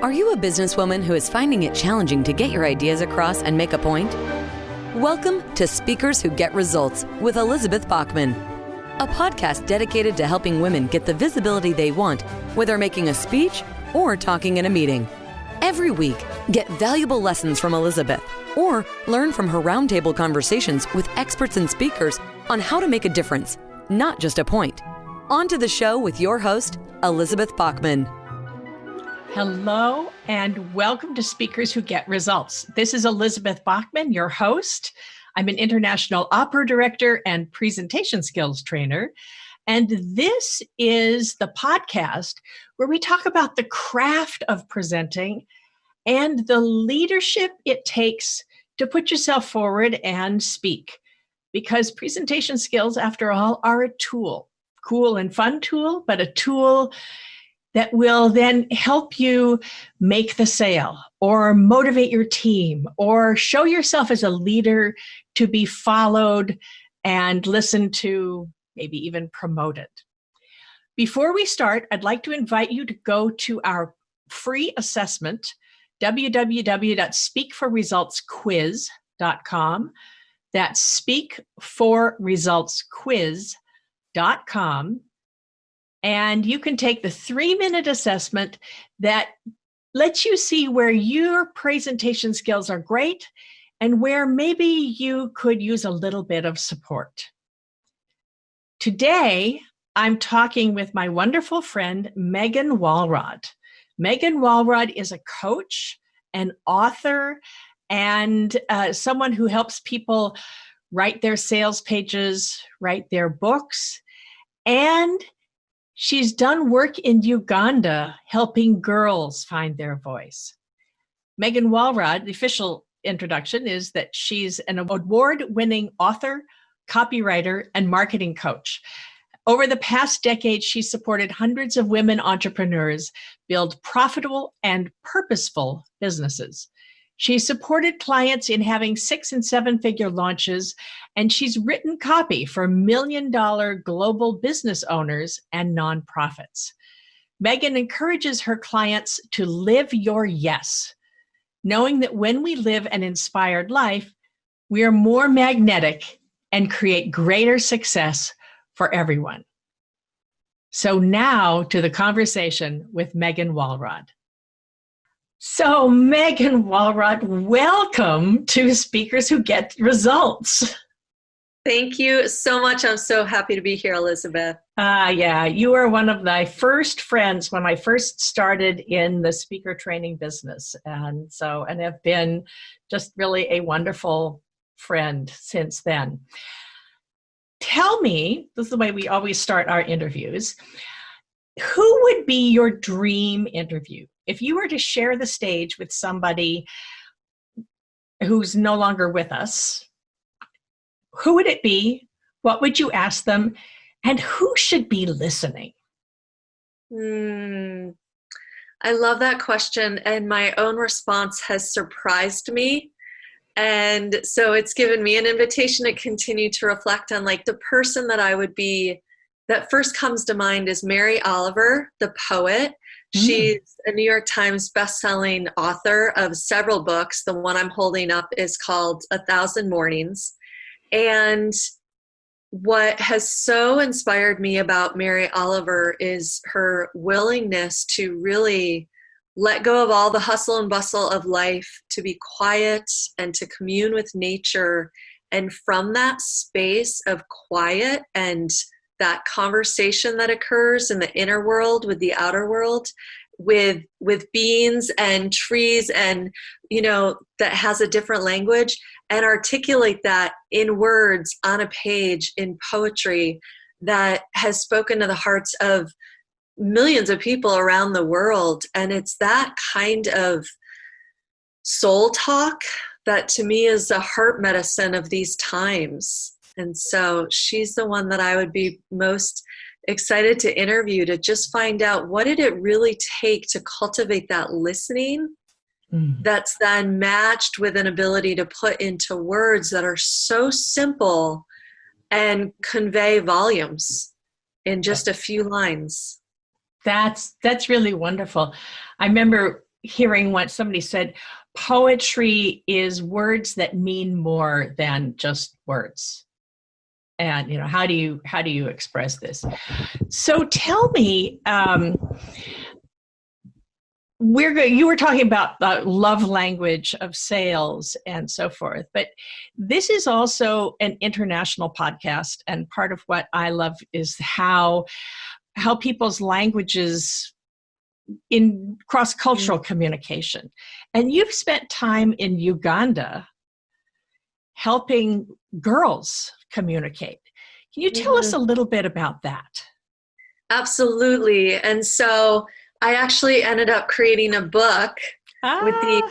Are you a businesswoman who is finding it challenging to get your ideas across and make a point? Welcome to Speakers Who Get Results with Elizabeth Bachman, a podcast dedicated to helping women get the visibility they want, whether making a speech or talking in a meeting. Every week, get valuable lessons from Elizabeth or learn from her roundtable conversations with experts and speakers on how to make a difference, not just a point. On to the show with your host, Elizabeth Bachman. Hello and welcome to Speakers Who Get Results. This is Elizabeth Bachman, your host. I'm an international opera director and presentation skills trainer. And this is the podcast where we talk about the craft of presenting and the leadership it takes to put yourself forward and speak. Because presentation skills, after all, are a tool, cool and fun tool, but a tool that will then help you make the sale or motivate your team or show yourself as a leader to be followed and listened to, maybe even promoted. Before we start, I'd like to invite you to go to our free assessment, www.speakforresultsquiz.com. That's speakforresultsquiz.com. And you can take the 3-minute assessment that lets you see where your presentation skills are great and where maybe you could use a little bit of support. Today, I'm talking with my wonderful friend, Megan Walrod. Megan Walrod is a coach, an author, and someone who helps people write their sales pages, write their books, and she's done work in Uganda helping girls find their voice. Megan Walrod, the official introduction is that she's an award-winning author, copywriter, and marketing coach. Over the past decade, she's supported hundreds of women entrepreneurs build profitable and purposeful businesses. She's supported clients in having 6- and 7-figure launches, and she's written copy for million-dollar global business owners and nonprofits. Megan encourages her clients to live your yes, knowing that when we live an inspired life, we are more magnetic and create greater success for everyone. So now to the conversation with Megan Walrod. So, Megan Walrod, welcome to Speakers Who Get Results. Thank you so much. I'm so happy to be here, Elizabeth. Yeah, you are one of my first friends when I first started in the speaker training business. And have been just really a wonderful friend since then. Tell me, this is the way we always start our interviews, who would be your dream interview? If you were to share the stage with somebody who's no longer with us, who would it be? What would you ask them? And who should be listening? I love that question. And my own response has surprised me. And so it's given me an invitation to continue to reflect on the person that I would be. That first comes to mind is Mary Oliver, the poet. She's a New York Times bestselling author of several books. The one I'm holding up is called 1,000 Mornings. And what has so inspired me about Mary Oliver is her willingness to really let go of all the hustle and bustle of life, to be quiet and to commune with nature. And from that space of quiet and that conversation that occurs in the inner world with the outer world, with beings and trees and, that has a different language, and articulate that in words on a page in poetry that has spoken to the hearts of millions of people around the world. And it's that kind of soul talk that to me is the heart medicine of these times. And so she's the one that I would be most excited to interview, to just find out what did it really take to cultivate that listening that's then matched with an ability to put into words that are so simple and convey volumes in just a few lines. That's really wonderful. I remember hearing what somebody said, poetry is words that mean more than just words. And, how do you express this? So tell me, you were talking about the love language of sales and so forth, but this is also an international podcast. And part of what I love is how people's languages in cross-cultural communication. And you've spent time in Uganda helping girls communicate. Can you tell us a little bit about that? Absolutely. And so I actually ended up creating a book with these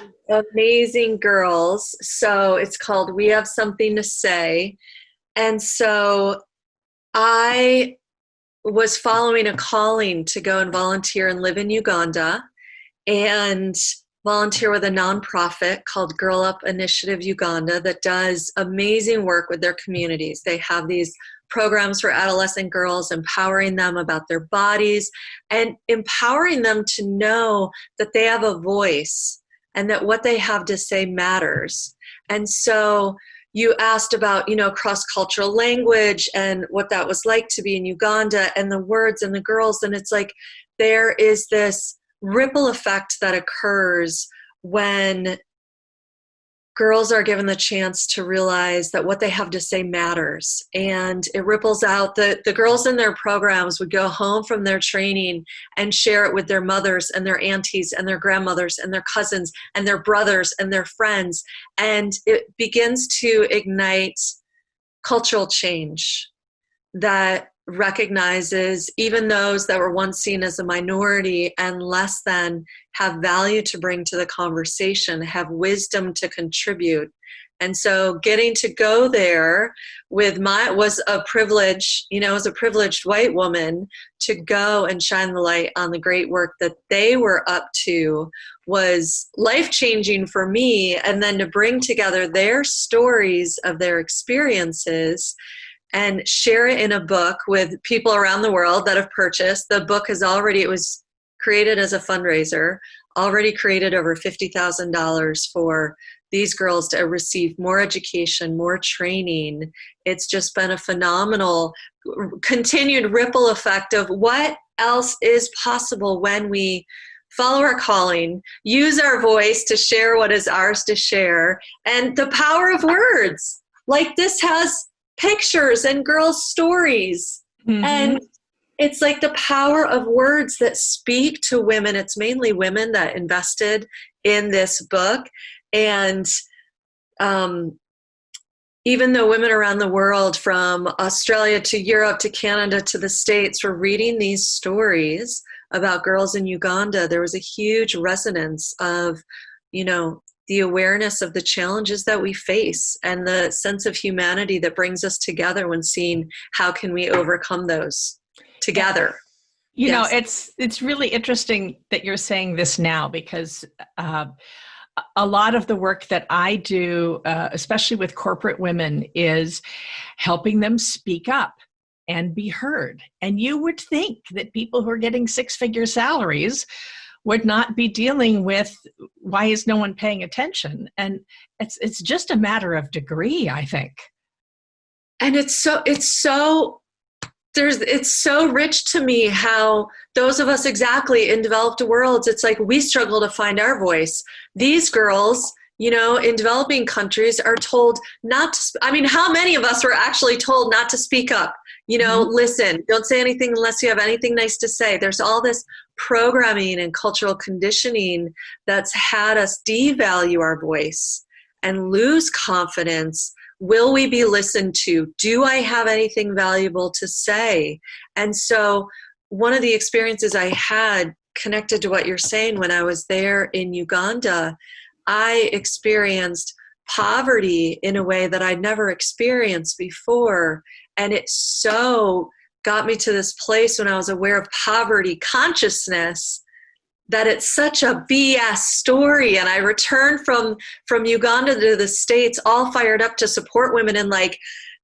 amazing girls. So it's called We Have Something to Say. And so I was following a calling to go and volunteer and live in Uganda and volunteer with a nonprofit called Girl Up Initiative Uganda that does amazing work with their communities. They have these programs for adolescent girls, empowering them about their bodies and empowering them to know that they have a voice and that what they have to say matters. And so you asked about, cross-cultural language and what that was like to be in Uganda and the words and the girls. And it's like there is this ripple effect that occurs when girls are given the chance to realize that what they have to say matters. And it ripples out. The girls in their programs would go home from their training and share it with their mothers and their aunties and their grandmothers and their cousins and their brothers and their friends. And it begins to ignite cultural change that recognizes even those that were once seen as a minority and less than have value to bring to the conversation, have wisdom to contribute. And so getting to go there was a privilege, as a privileged white woman to go and shine the light on the great work that they were up to was life-changing for me. And then to bring together their stories of their experiences and share it in a book with people around the world that have purchased. The book it was created as a fundraiser, already created over $50,000 for these girls to receive more education, more training. It's just been a phenomenal continued ripple effect of what else is possible when we follow our calling, use our voice to share what is ours to share, and the power of words. Like this has pictures and girls' stories. Mm-hmm. And it's like the power of words that speak to women. It's mainly women that invested in this book. And even though women around the world, from Australia to Europe to Canada to the States, were reading these stories about girls in Uganda, there was a huge resonance of, the awareness of the challenges that we face and the sense of humanity that brings us together when seeing how can we overcome those together. It's really interesting that you're saying this now, because a lot of the work that I do, especially with corporate women, is helping them speak up and be heard. And you would think that people who are getting six-figure salaries would not be dealing with why is no one paying attention. And it's just a matter of degree, I think. And it's so rich to me how those of us exactly in developed worlds, it's like we struggle to find our voice. These girls, in developing countries are told not to, how many of us were actually told not to speak up? Listen, don't say anything unless you have anything nice to say. There's all this programming and cultural conditioning that's had us devalue our voice and lose confidence. Will we be listened to? Do I have anything valuable to say? And so one of the experiences I had connected to what you're saying, when I was there in Uganda, I experienced poverty in a way that I'd never experienced before. And it so got me to this place when I was aware of poverty consciousness that it's such a BS story. And I returned from Uganda to the States all fired up to support women and like,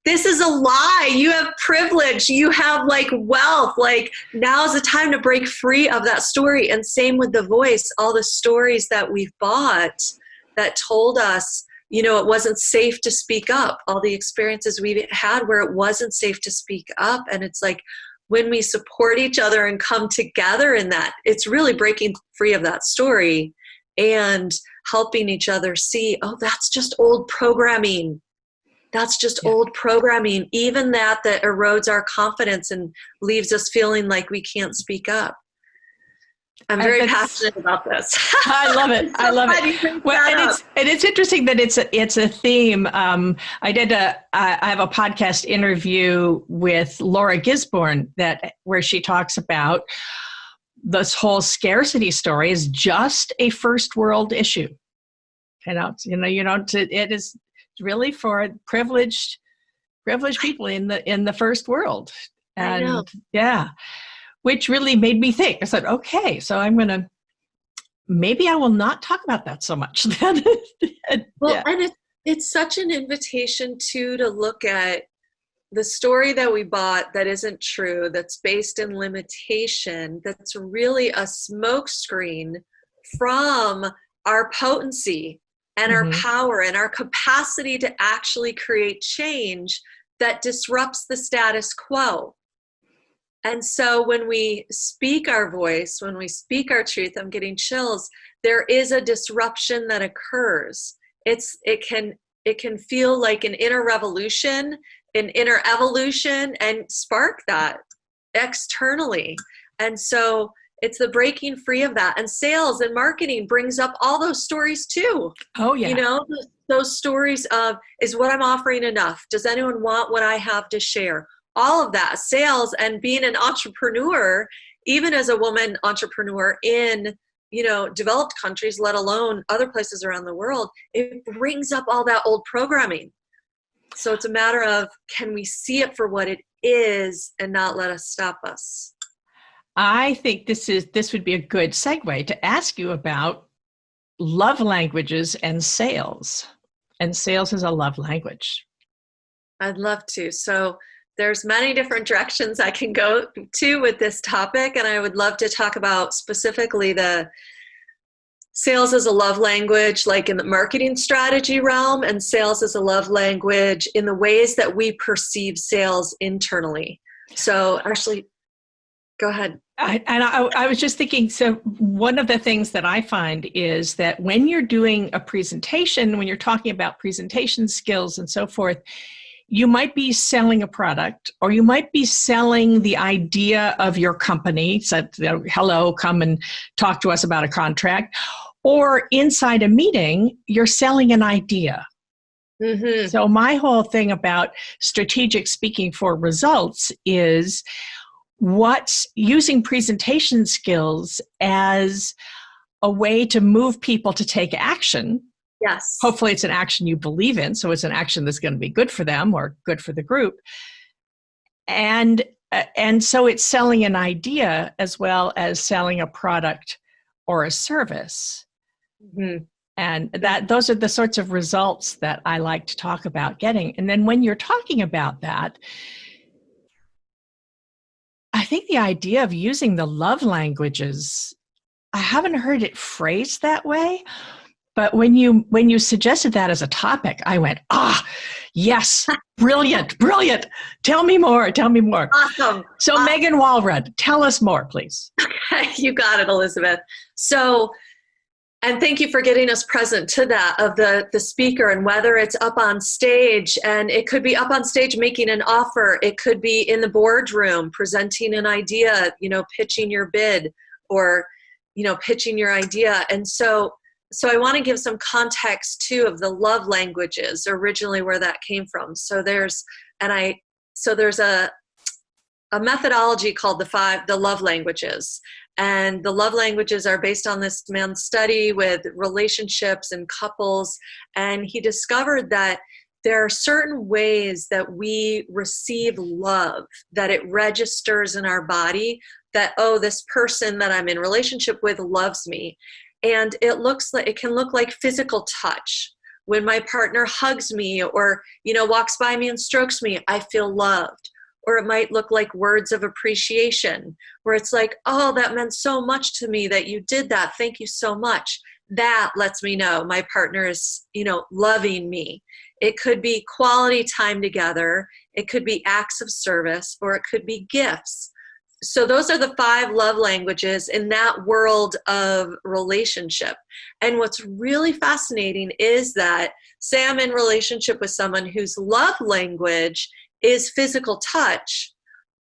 this is a lie. You have privilege. You have like wealth. Like now's the time to break free of that story. And same with the voice, all the stories that we've bought that told us, it wasn't safe to speak up, all the experiences we've had where it wasn't safe to speak up. And it's like when we support each other and come together in that, it's really breaking free of that story and helping each other see, oh, that's just old programming. That's just old programming. Even that erodes our confidence and leaves us feeling like we can't speak up. I'm very passionate about this. I love it. I love it. Well, and it's interesting that it's a theme. I have a podcast interview with Laura Gisborne where she talks about this whole scarcity story is just a first world issue. It is really for privileged people in the first world. And I know. Yeah. Which really made me think. I said, okay, so maybe I will not talk about that so much then. Well, and it's such an invitation too to look at the story that we bought that isn't true, that's based in limitation, that's really a smokescreen from our potency and our power and our capacity to actually create change that disrupts the status quo. And so when we speak our voice, when we speak our truth, I'm getting chills, there is a disruption that occurs. It can feel like an inner revolution, an inner evolution, and spark that externally. And so it's the breaking free of that. And sales and marketing brings up all those stories too. Oh, yeah. Those stories of, is what I'm offering enough? Does anyone want what I have to share? All of that, sales and being an entrepreneur, even as a woman entrepreneur in, developed countries, let alone other places around the world, it brings up all that old programming. So it's a matter of, can we see it for what it is and not let us stop us? I think this would be a good segue to ask you about love languages and sales. And sales is a love language. I'd love to. So there's many different directions I can go to with this topic, and I would love to talk about specifically the sales as a love language, like in the marketing strategy realm, and sales as a love language in the ways that we perceive sales internally. So actually, go ahead. I was just thinking, so one of the things that I find is that when you're doing a presentation, when you're talking about presentation skills and so forth, you might be selling a product, or you might be selling the idea of your company. So, hello, come and talk to us about a contract. Or inside a meeting, you're selling an idea. Mm-hmm. So my whole thing about strategic speaking for results is what's using presentation skills as a way to move people to take action. Yes. Hopefully it's an action you believe in, so it's an action that's going to be good for them or good for the group. And so it's selling an idea as well as selling a product or a service. Mm-hmm. And those are the sorts of results that I like to talk about getting. And then when you're talking about that, I think the idea of using the love languages, I haven't heard it phrased that way. But when you suggested that as a topic, I went, yes, brilliant. Tell me more. Awesome. So Megan Walrod, tell us more, please. Okay, you got it, Elizabeth. So, and thank you for getting us present to that of the speaker, and whether it's up on stage, and it could be up on stage making an offer. It could be in the boardroom presenting an idea, pitching your bid, or, pitching your idea. And so I want to give some context too of the love languages, originally where that came from. So there's a methodology called the love languages. And the love languages are based on this man's study with relationships and couples. And he discovered that there are certain ways that we receive love, that it registers in our body that, this person that I'm in relationship with loves me. And it can look like physical touch, when my partner hugs me or, walks by me and strokes me, I feel loved. Or it might look like words of appreciation, where it's like, oh, that meant so much to me that you did that. Thank you so much. That lets me know my partner is, loving me. It could be quality time together. It could be acts of service, or it could be gifts. So those are the 5 love languages in that world of relationship. And what's really fascinating is that, say I'm in relationship with someone whose love language is physical touch,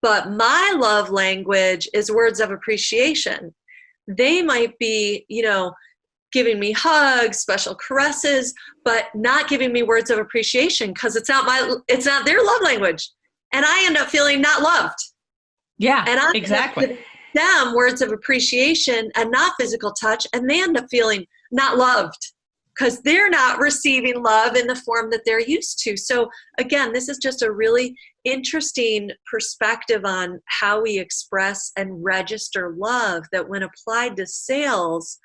but my love language is words of appreciation. They might be, giving me hugs, special caresses, but not giving me words of appreciation because it's not their love language. And I end up feeling not loved. Yeah, and I exactly. End up giving them words of appreciation and not physical touch, and they end up feeling not loved because they're not receiving love in the form that they're used to. So again, this is just a really interesting perspective on how we express and register love, that when applied to sales,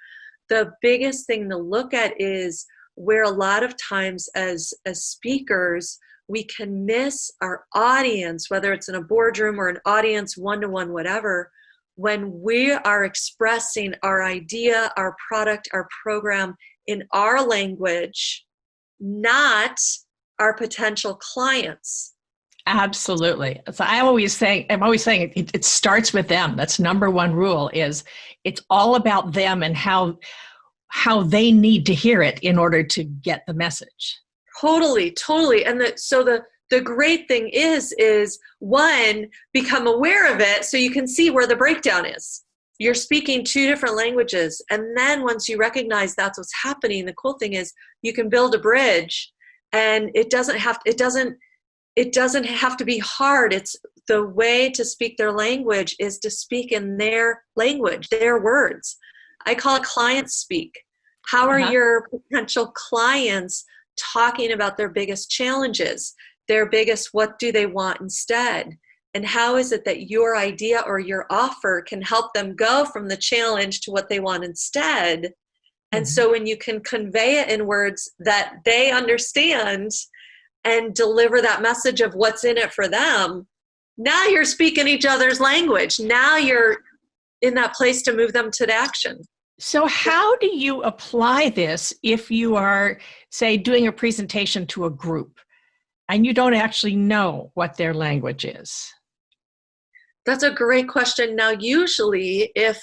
the biggest thing to look at is where a lot of times as speakers, we can miss our audience, whether it's in a boardroom or an audience, one-to-one, whatever, when we are expressing our idea, our product, our program in our language, not our potential clients. Absolutely. So I'm always saying it starts with them. That's number one rule, is it's all about them and how they need to hear it in order to get the message. Totally. And the great thing is one, become aware of it so you can see where the breakdown is. You're speaking 2 different languages. And then once you recognize that's what's happening, the cool thing is you can build a bridge, and it doesn't have to be hard. It's the way to speak their language is to speak in their language, their words. I call it client speak. How are your potential clients talking about their biggest challenges, their biggest what do they want instead? And how is it that your idea or your offer can help them go from the challenge to what they want instead? And so when you can convey it in words that they understand and deliver that message of what's in it for them, now you're speaking each other's language. Now you're in that place to move them to the action. So how do you apply this if you are, say, doing a presentation to a group and you don't actually know what their language is? That's a great question. Now, usually if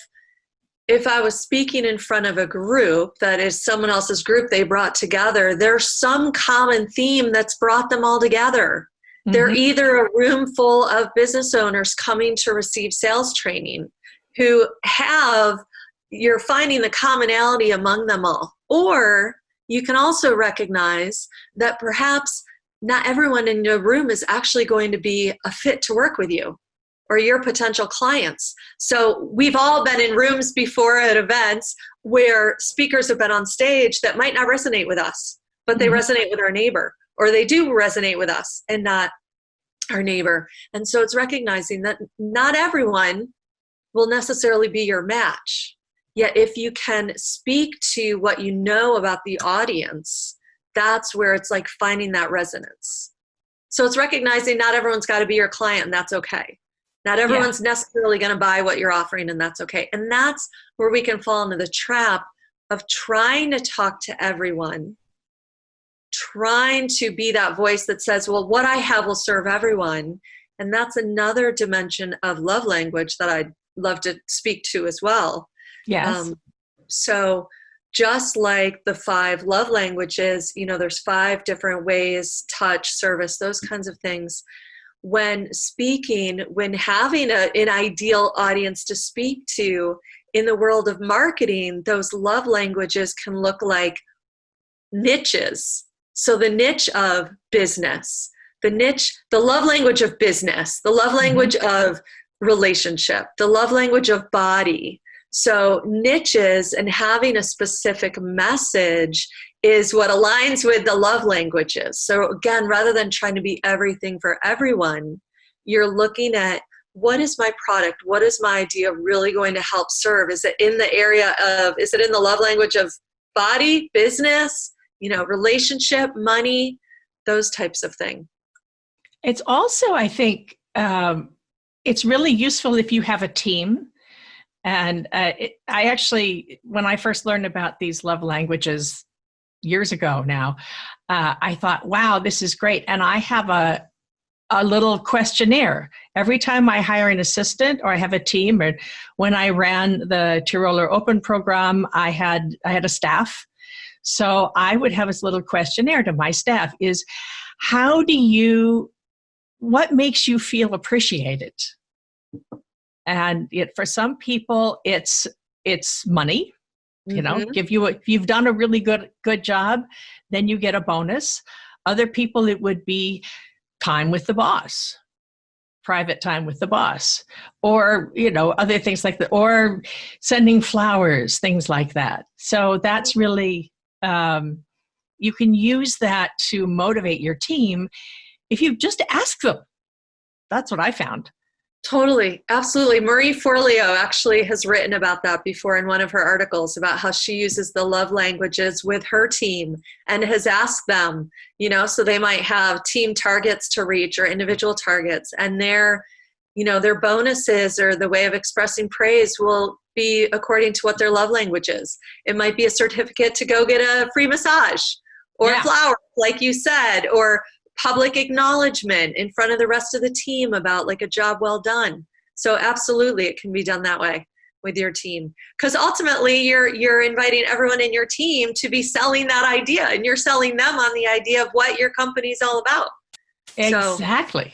I was speaking in front of a group that is someone else's group they brought together, there's some common theme that's brought them all together. They're either a room full of business owners coming to receive sales training who you're finding the commonality among them all. Or you can also recognize that perhaps not everyone in your room is actually going to be a fit to work with you or your potential clients. So we've all been in rooms before at events where speakers have been on stage that might not resonate with us, but they resonate with our neighbor, or they do resonate with us and not our neighbor. And so it's recognizing that not everyone will necessarily be your match. Yet if you can speak to what you know about the audience, that's where it's like finding that resonance. So it's recognizing not everyone's got to be your client, and that's okay. Not everyone's necessarily going to buy what you're offering, and that's okay. And that's where we can fall into the trap of trying to talk to everyone, trying to be that voice that says, well, what I have will serve everyone. And that's another dimension of love language that I'd love to speak to as well. Yes. So just like the 5 love languages, there's 5 different ways, touch, service, those kinds of things. When speaking, when having an ideal audience to speak to in the world of marketing, those love languages can look like niches. So the niche of business, the love language of business, the love language of relationship, the love language of body. So niches and having a specific message is what aligns with the love languages. So again, rather than trying to be everything for everyone, you're looking at what is my product? What is my idea really going to help serve? Is it in the love language of body, business, relationship, money, those types of things. It's also, I think, it's really useful if you have a team. And I actually, when I first learned about these love languages years ago now, I thought, wow, this is great. And I have a little questionnaire. Every time I hire an assistant or I have a team, or when I ran the Tiroler Open program, I had a staff. So I would have this little questionnaire to my staff is, what makes you feel appreciated? And for some people, it's money. If you've done a really good job, then you get a bonus. Other people, it would be time with the boss, private time with the boss, or other things like that, or sending flowers, things like that. So that's really you can use that to motivate your team if you just ask them. That's what I found. Totally. Absolutely. Marie Forleo actually has written about that before in one of her articles about how she uses the love languages with her team and has asked them, so they might have team targets to reach or individual targets, and their bonuses or the way of expressing praise will be according to what their love language is. It might be a certificate to go get a free massage or flowers, like you said, or public acknowledgement in front of the rest of the team about like a job well done. So absolutely, it can be done that way with your team, because ultimately you're inviting everyone in your team to be selling that idea, and you're selling them on the idea of what your company's all about. Exactly.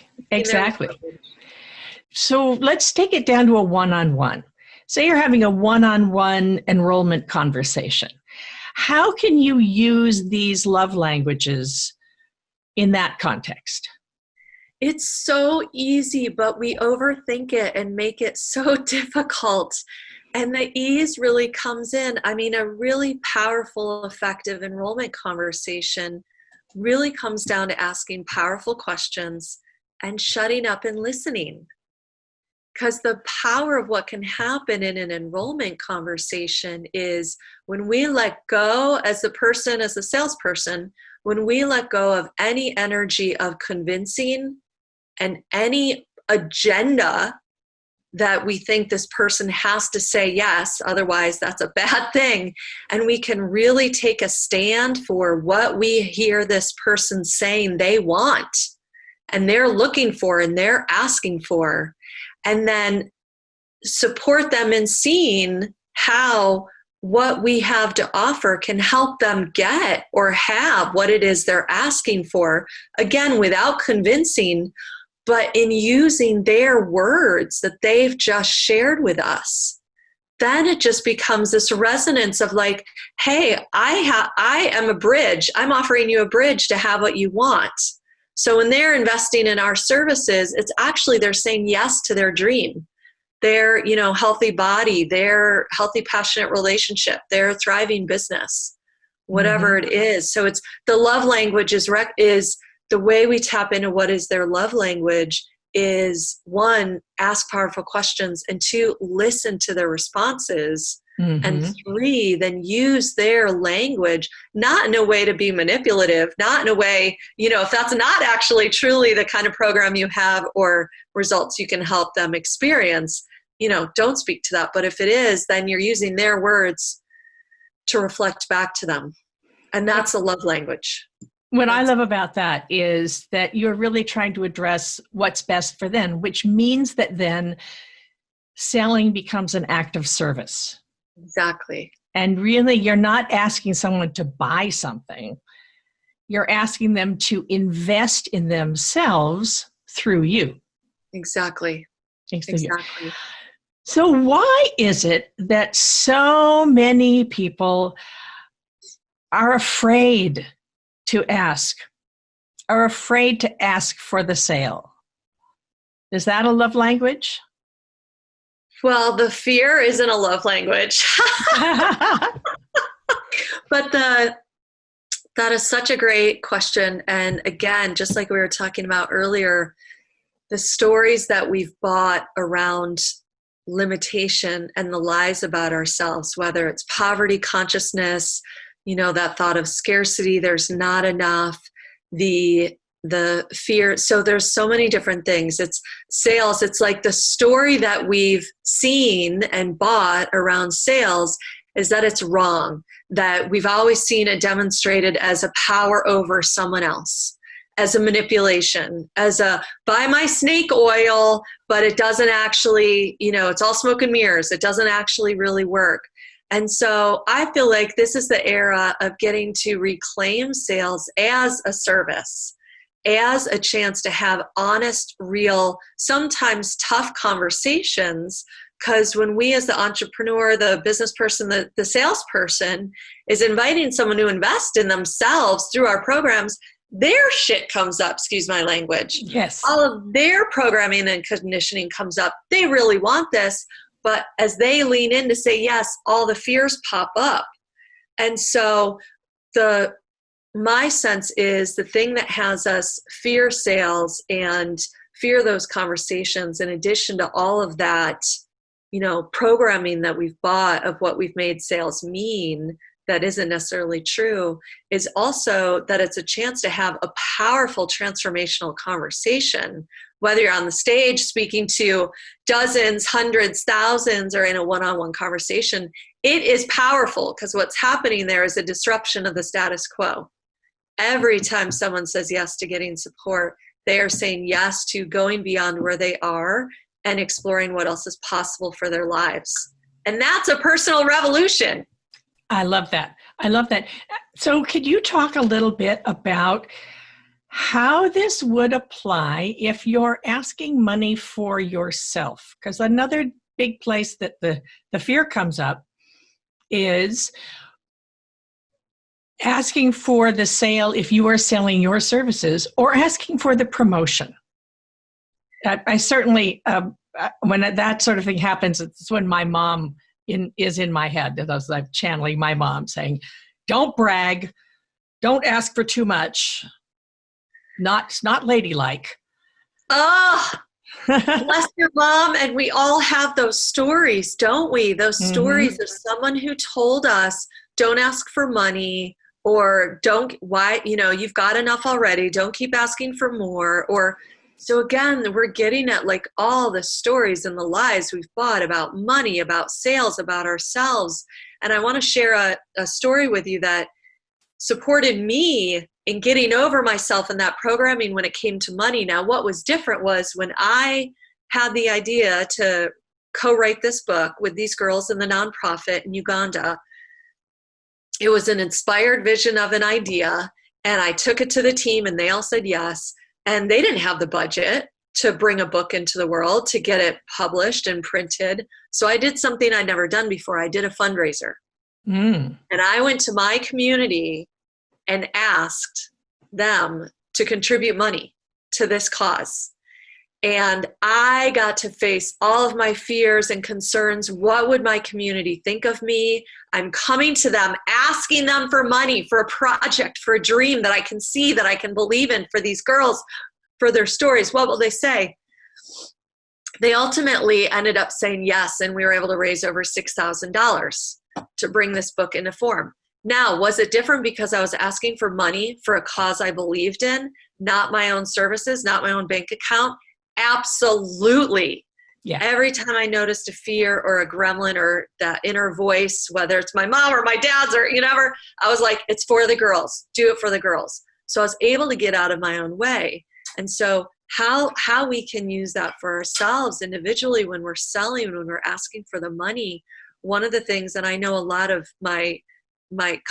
So let's take it down to a one-on-one. Say you're having a one-on-one enrollment conversation. How can you use these love languages in that context? It's so easy, but we overthink it and make it so difficult. And the ease really comes in. I mean, a really powerful, effective enrollment conversation really comes down to asking powerful questions and shutting up and listening. Because the power of what can happen in an enrollment conversation is when we let go as a salesperson, when we let go of any energy of convincing and any agenda that we think this person has to say yes, otherwise that's a bad thing, and we can really take a stand for what we hear this person saying they want and they're looking for and they're asking for, and then support them in seeing how what we have to offer can help them get or have what it is they're asking for, again, without convincing, but in using their words that they've just shared with us. Then it just becomes this resonance of like, hey, I am a bridge. I'm offering you a bridge to have what you want. So when they're investing in our services, it's actually they're saying yes to their dream, their healthy body, their healthy, passionate relationship, their thriving business, whatever it is. So it's the love language is the way we tap into what is their love language is, one, ask powerful questions, and two, listen to their responses. And three, then use their language, not in a way to be manipulative, not in a way, if that's not actually truly the kind of program you have or results you can help them experience, don't speak to that. But if it is, then you're using their words to reflect back to them. And that's a love language. What I love about that is that you're really trying to address what's best for them, which means that then selling becomes an act of service. Exactly. And really, you're not asking someone to buy something. You're asking them to invest in themselves through you. Exactly. Exactly. So why is it that so many people are afraid to ask for the sale? Is that a love language? Well, the fear isn't a love language. But that is such a great question. And again, just like we were talking about earlier, the stories that we've bought around limitation and the lies about ourselves, whether it's poverty consciousness, that thought of scarcity, there's not enough, the fear. So there's so many different things. It's sales. It's like the story that we've seen and bought around sales is that it's wrong, that we've always seen it demonstrated as a power over someone else, as a manipulation, as a buy my snake oil, but it doesn't actually, it's all smoke and mirrors. It doesn't actually really work. And so I feel like this is the era of getting to reclaim sales as a service, as a chance to have honest, real, sometimes tough conversations. Because when we as the entrepreneur, the business person, the salesperson is inviting someone to invest in themselves through our programs, their shit comes up, excuse my language. Yes. All of their programming and conditioning comes up. They really want this. But as they lean in to say yes, all the fears pop up. And so my sense is the thing that has us fear sales and fear those conversations, in addition to all of that, programming that we've bought of what we've made sales mean that isn't necessarily true, is also that it's a chance to have a powerful transformational conversation, whether you're on the stage speaking to dozens, hundreds, thousands, or in a one-on-one conversation. It is powerful because what's happening there is a disruption of the status quo. Every time someone says yes to getting support, they are saying yes to going beyond where they are and exploring what else is possible for their lives. And that's a personal revolution. I love that. I love that. So could you talk a little bit about how this would apply if you're asking money for yourself? Because another big place that the fear comes up is asking for the sale if you are selling your services, or asking for the promotion. I certainly, when that sort of thing happens, it's when my mom is in my head. That's like channeling my mom saying, don't brag, don't ask for too much. It's not ladylike. Oh, bless your mom. And we all have those stories, don't we? Those stories of someone who told us, don't ask for money, or you've got enough already. Don't keep asking for more. Or so again, we're getting at like all the stories and the lies we've bought about money, about sales, about ourselves. And I want to share a story with you that supported me in getting over myself and that programming when it came to money. Now, what was different was when I had the idea to co-write this book with these girls in the nonprofit in Uganda. It was an inspired vision of an idea, and I took it to the team and they all said yes. And they didn't have the budget to bring a book into the world, to get it published and printed. So I did something I'd never done before. I did a fundraiser. And I went to my community and asked them to contribute money to this cause. And I got to face all of my fears and concerns. What would my community think of me? I'm coming to them, asking them for money, for a project, for a dream that I can see, that I can believe in, for these girls, for their stories. What will they say? They ultimately ended up saying yes, and we were able to raise over $6,000 to bring this book into form. Now, was it different because I was asking for money for a cause I believed in, not my own services, not my own bank account? Absolutely. Yeah. Every time I noticed a fear or a gremlin or that inner voice, whether it's my mom or my dad's or whatever, I was like, it's for the girls. Do it for the girls. So I was able to get out of my own way. And so how we can use that for ourselves individually when we're selling, when we're asking for the money. One of the things, and I know a lot of my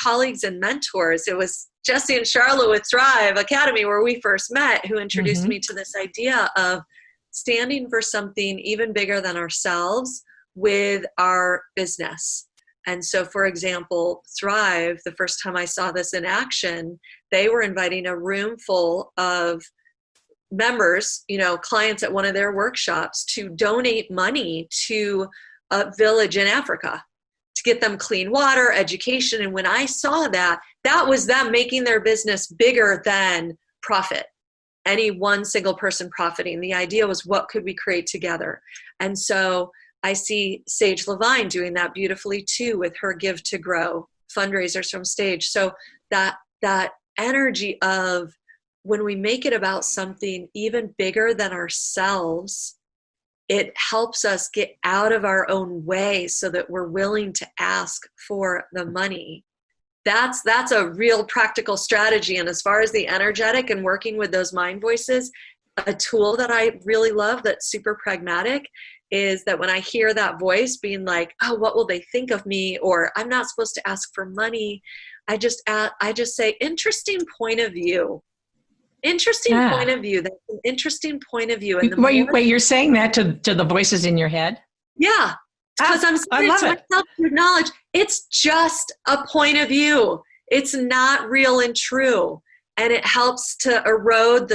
colleagues and mentors, it was Jesse and Charlotte with Thrive Academy where we first met, who introduced me to this idea of standing for something even bigger than ourselves with our business. And so, for example, Thrive, the first time I saw this in action, they were inviting a room full of members, clients at one of their workshops, to donate money to a village in Africa to get them clean water, education. And when I saw that, that was them making their business bigger than profit, any one single person profiting. The idea was, what could we create together? And so I see Sage Levine doing that beautifully too with her Give to Grow fundraisers from stage. So that energy of when we make it about something even bigger than ourselves, it helps us get out of our own way so that we're willing to ask for the money. That's a real practical strategy. And as far as the energetic and working with those mind voices, a tool that I really love that's super pragmatic is that when I hear that voice being like, oh, what will they think of me? Or I'm not supposed to ask for money. I just say, interesting point of view. Interesting point of view. That's an interesting point of view. And wait, you're saying that to the voices in your head? Yeah. Because I'm saying to myself to acknowledge it's just a point of view. It's not real and true. And it helps to erode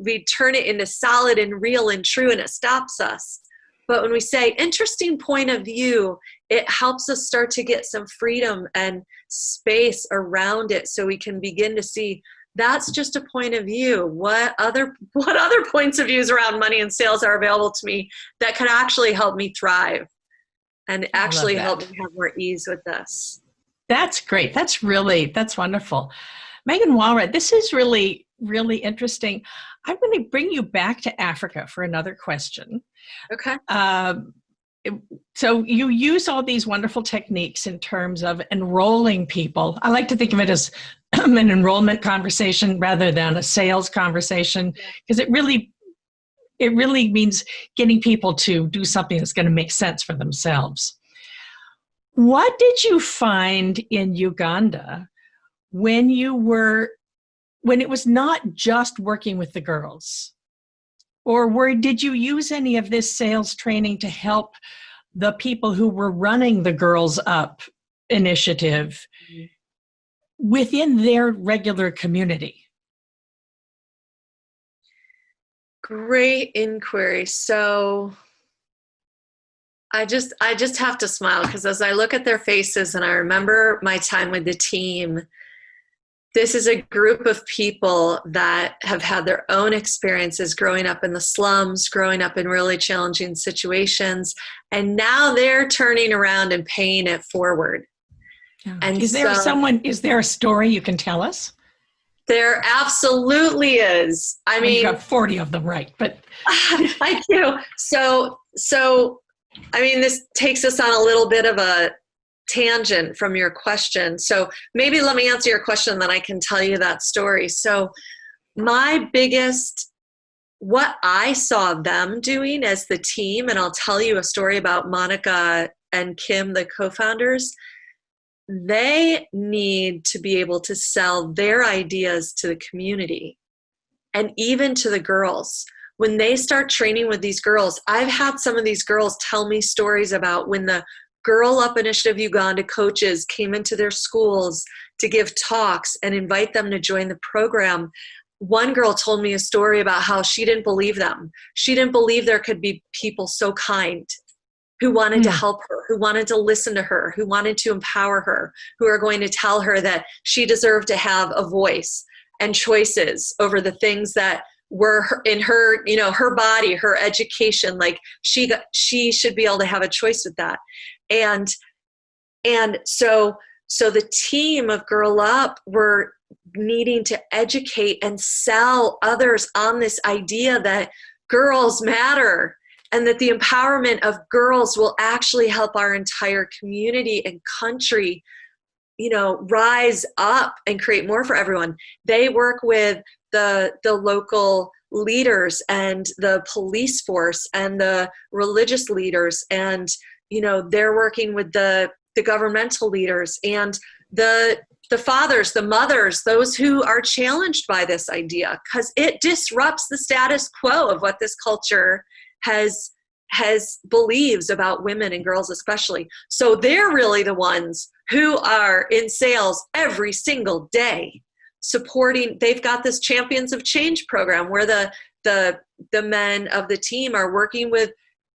we turn it into solid and real and true, and it stops us. But when we say interesting point of view, it helps us start to get some freedom and space around it so we can begin to see that's just a point of view. What other points of views around money and sales are available to me that could actually help me thrive and actually help me have more ease with this? That's great. That's wonderful. Megan Walrod, this is really, really interesting. I'm going to bring you back to Africa for another question. Okay. So you use all these wonderful techniques in terms of enrolling people. I like to think of it as an enrollment conversation rather than a sales conversation, because it really means getting people to do something that's going to make sense for themselves. What did you find in Uganda when it was not just working with the girls? Or did you use any of this sales training to help the people who were running the Girls Up initiative within their regular community? Great inquiry. So I just have to smile because as I look at their faces and I remember my time with the team, this is a group of people that have had their own experiences growing up in the slums, growing up in really challenging situations, and now they're turning around and paying it forward. And is there a story you can tell us? There absolutely is. I mean, you got 40 of them, right? But I do. So I mean, this takes us on a little bit of a tangent from your question. So maybe let me answer your question, and then I can tell you that story. So what I saw them doing as the team, and I'll tell you a story about Monica and Kim, the co-founders. They need to be able to sell their ideas to the community and even to the girls. When they start training with these girls, I've had some of these girls tell me stories about when the Girl Up Initiative Uganda coaches came into their schools to give talks and invite them to join the program. One girl told me a story about how she didn't believe them. She didn't believe there could be people so kind who wanted to help her, who wanted to listen to her, who wanted to empower her, who are going to tell her that she deserved to have a voice and choices over the things that were in her, her body, her education. Like she should be able to have a choice with that. And so the team of Girl Up were needing to educate and sell others on this idea that girls matter and that the empowerment of girls will actually help our entire community and country, rise up and create more for everyone. They work with the local leaders and the police force and the religious leaders, and they're working with the governmental leaders and the fathers, the mothers, those who are challenged by this idea, because it disrupts the status quo of what this culture has believes about women and girls especially. So they're really the ones who are in sales every single day supporting. They've got this Champions of Change program where the men of the team are working with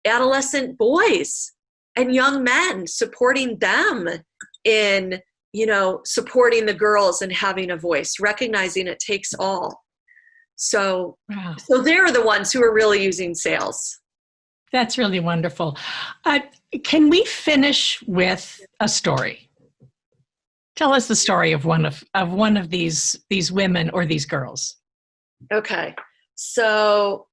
adolescent boys and young men, supporting them in supporting the girls and having a voice, recognizing it takes all. So they're the ones who are really using sales. That's really wonderful. Can we finish with a story? Tell us the story of one of these women or these girls. Okay. So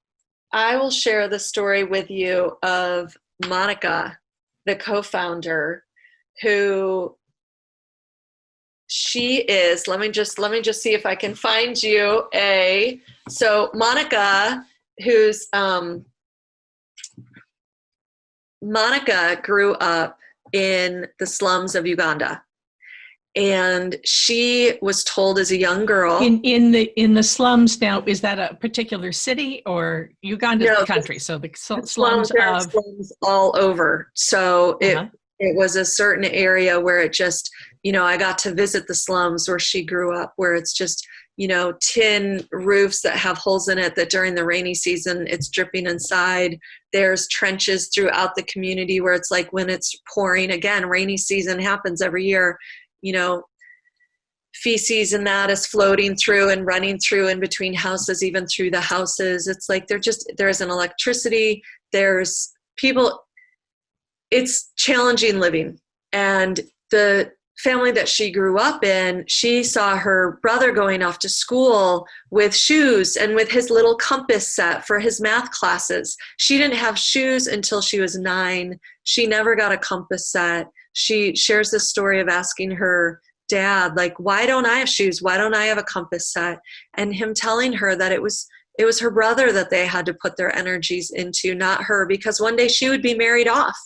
I will share the story with you of Monica, the co-founder, who she is. Let me just see if I can find you so Monica, who's Monica grew up in the slums of Uganda. And she was told as a young girl in the slums. Now, is that a particular city or Uganda is the country? So the slums of slums all over. So it was a certain area where it just, I got to visit the slums where she grew up, where it's just, tin roofs that have holes in it that during the rainy season it's dripping inside. There's trenches throughout the community where it's like when it's pouring, again, rainy season happens every year. Feces and that is floating through and running through in between houses, even through the houses. It's like there isn't electricity. There's people. It's challenging living. And the family that she grew up in, she saw her brother going off to school with shoes and with his little compass set for his math classes. She didn't have shoes until she was 9. She never got a compass set. She shares this story of asking her dad, like, why don't I have shoes? Why don't I have a compass set? And him telling her that it was her brother that they had to put their energies into, not her, because one day she would be married off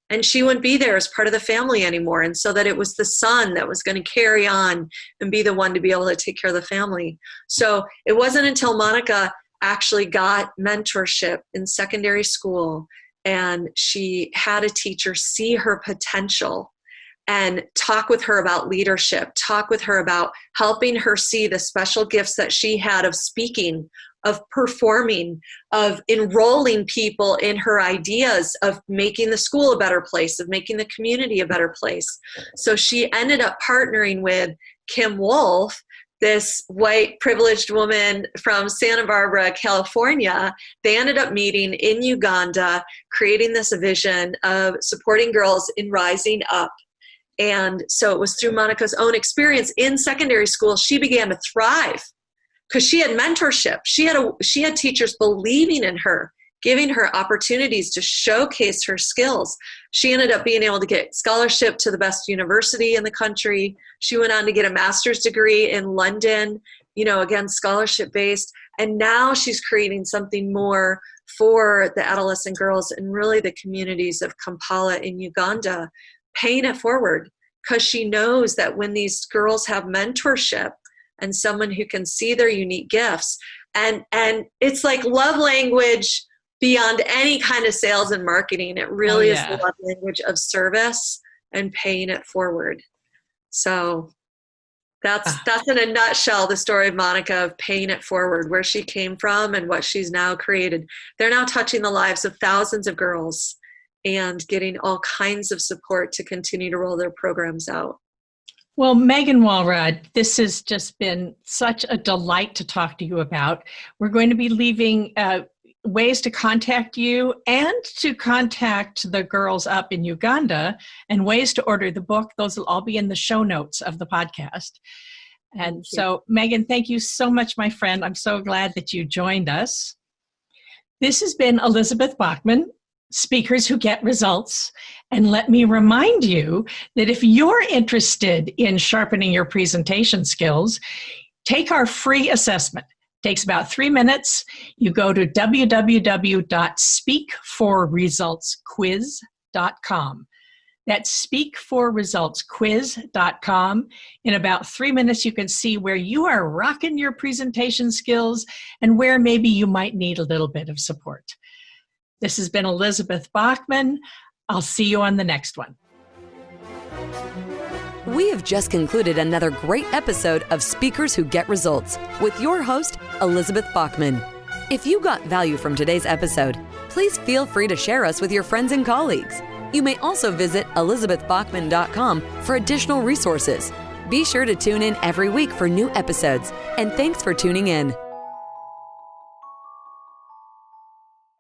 and she wouldn't be there as part of the family anymore. And so that it was the son that was going to carry on and be the one to be able to take care of the family. So it wasn't until Monica actually got mentorship in secondary school and she had a teacher see her potential and talk with her about leadership, talk with her about helping her see the special gifts that she had of speaking, of performing, of enrolling people in her ideas, of making the school a better place, of making the community a better place. So she ended up partnering with Kim Wolf, this white privileged woman from Santa Barbara, California. They ended up meeting in Uganda, creating this vision of supporting girls in rising up. And so it was through Monica's own experience in secondary school, she began to thrive because she had mentorship. She had teachers believing in her, giving her opportunities to showcase her skills. She ended up being able to get scholarship to the best university in the country. She went on to get a master's degree in London, again, scholarship based. And now she's creating something more for the adolescent girls and really the communities of Kampala in Uganda, paying it forward because she knows that when these girls have mentorship and someone who can see their unique gifts, and it's like love language beyond any kind of sales and marketing. It really is the love language of service and paying it forward. So that's in a nutshell the story of Monica, of paying it forward, where she came from and what she's now created. They're now touching the lives of thousands of girls and getting all kinds of support to continue to roll their programs out. Well, Megan Walrod, this has just been such a delight to talk to you about. We're going to be leaving ways to contact you and to contact the girls up in Uganda and ways to order the book. Those will all be in the show notes of the podcast. And so, Megan, thank you so much, my friend. I'm so glad that you joined us. This has been Elizabeth Bachman, Speakers Who Get Results. And let me remind you that if you're interested in sharpening your presentation skills, take our free assessment. It takes about 3 minutes. You go to www.speakforresultsquiz.com. That's speakforresultsquiz.com. In about 3 minutes, you can see where you are rocking your presentation skills and where maybe you might need a little bit of support. This has been Elizabeth Bachman. I'll see you on the next one. We have just concluded another great episode of Speakers Who Get Results with your host, Elizabeth Bachman. If you got value from today's episode, please feel free to share us with your friends and colleagues. You may also visit elizabethbachman.com for additional resources. Be sure to tune in every week for new episodes, and thanks for tuning in.